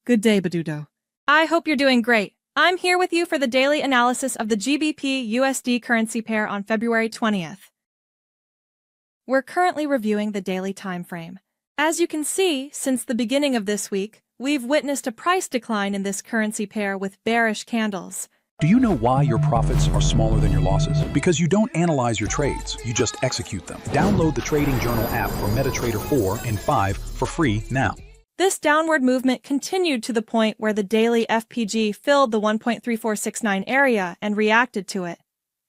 Good day, Badudo. I hope you're doing great. I'm here with you for the daily analysis of the GBPUSD currency pair on February 20th. We're currently reviewing the daily time frame. As you can see, since the beginning of this week, we've witnessed a price decline in this currency pair with bearish candles. Do you know why your profits are smaller than your losses? Because you don't analyze your trades, you just execute them. Download the Trading Journal app for MetaTrader 4 and 5 for free now. This downward movement continued to the point where the daily FPG filled the 1.3469 area and reacted to it.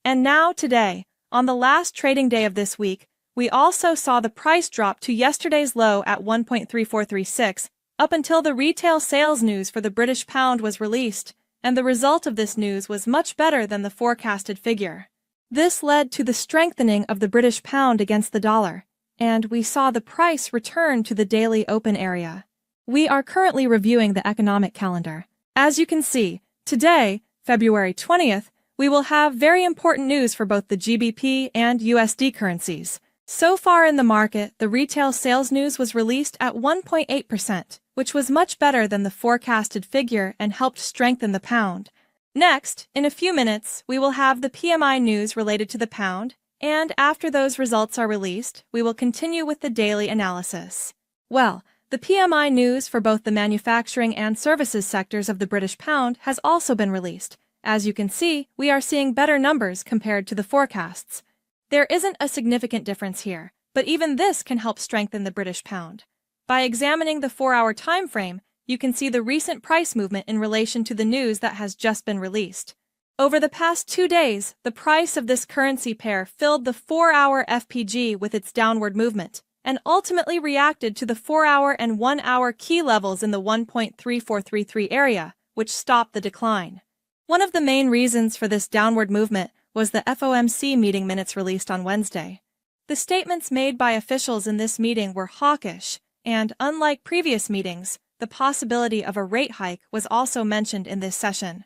And now today, on the last trading day of this week, we also saw the price drop to yesterday's low at 1.3436, up until the retail sales news for the British pound was released, and the result of this news was much better than the forecasted figure. This led to the strengthening of the British pound against the dollar, and we saw the price return to the daily open area. We are currently reviewing the economic calendar. As you can see, today, February 20th, we will have very important news for both the GBP and USD currencies. So far in the market, the retail sales news was released at 1.8%, which was much better than the forecasted figure and helped strengthen the pound. Next, in a few minutes, we will have the PMI news related to the pound, and after those results are released, we will continue with the daily analysis. Well, the PMI news for both the manufacturing and services sectors of the British pound has also been released. As you can see, we are seeing better numbers compared to the forecasts. There isn't a significant difference here, but even this can help strengthen the British pound. By examining the 4-hour time frame, you can see the recent price movement in relation to the news that has just been released. Over the past 2 days, the price of this currency pair filled the 4-hour FPG with its downward movement, and ultimately reacted to the 4-hour and 1-hour key levels in the 1.3433 area, which stopped the decline. One of the main reasons for this downward movement was the FOMC meeting minutes released on Wednesday. The statements made by officials in this meeting were hawkish, and unlike previous meetings, the possibility of a rate hike was also mentioned in this session.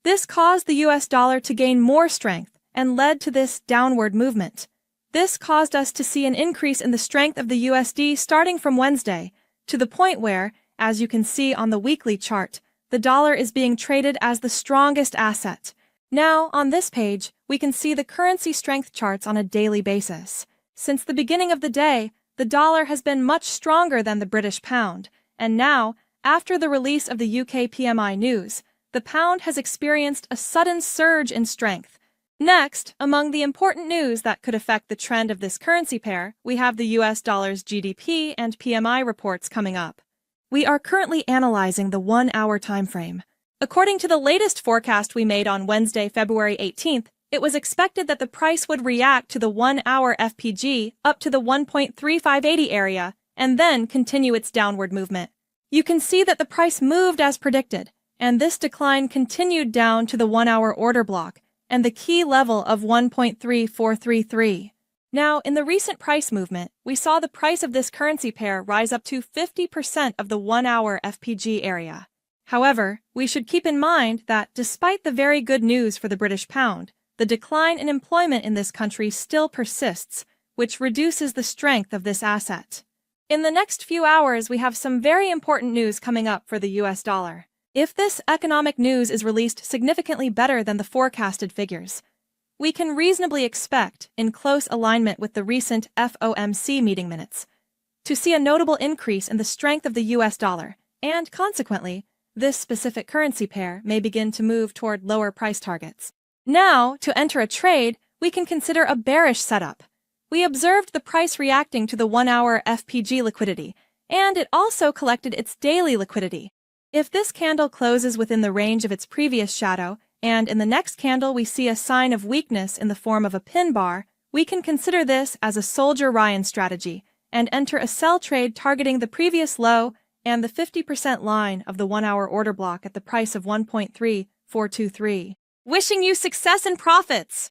This caused the US dollar to gain more strength and led to this downward movement. This caused us to see an increase in the strength of the USD starting from Wednesday, to the point where, as you can see on the weekly chart, the dollar is being traded as the strongest asset. Now, on this page, we can see the currency strength charts on a daily basis. Since the beginning of the day, the dollar has been much stronger than the British pound, and now, after the release of the UK PMI news, the pound has experienced a sudden surge in strength. Next, among the important news that could affect the trend of this currency pair, we have the US dollar's GDP and PMI reports coming up. We are currently analyzing the 1-hour time frame. According to the latest forecast we made on Wednesday, February 18th, it was expected that the price would react to the 1-hour FPG up to the 1.3580 area and then continue its downward movement. You can see that the price moved as predicted, and this decline continued down to the 1-hour order block and the key level of 1.3433. Now, in the recent price movement, we saw the price of this currency pair rise up to 50% of the 1-hour FPG area. However, we should keep in mind that despite the very good news for the British pound, the decline in employment in this country still persists, which reduces the strength of this asset. In the next few hours, we have some very important news coming up for the US dollar. If this economic news is released significantly better than the forecasted figures, we can reasonably expect, in close alignment with the recent FOMC meeting minutes, to see a notable increase in the strength of the US dollar, and consequently, this specific currency pair may begin to move toward lower price targets. Now, to enter a trade, we can consider a bearish setup. We observed the price reacting to the 1-hour FPG liquidity, and it also collected its daily liquidity. If this candle closes within the range of its previous shadow, and in the next candle we see a sign of weakness in the form of a pin bar, we can consider this as a Soldier Ryan strategy and enter a sell trade targeting the previous low and the 50% line of the 1-hour order block at the price of 1.3423. Wishing you success and profits!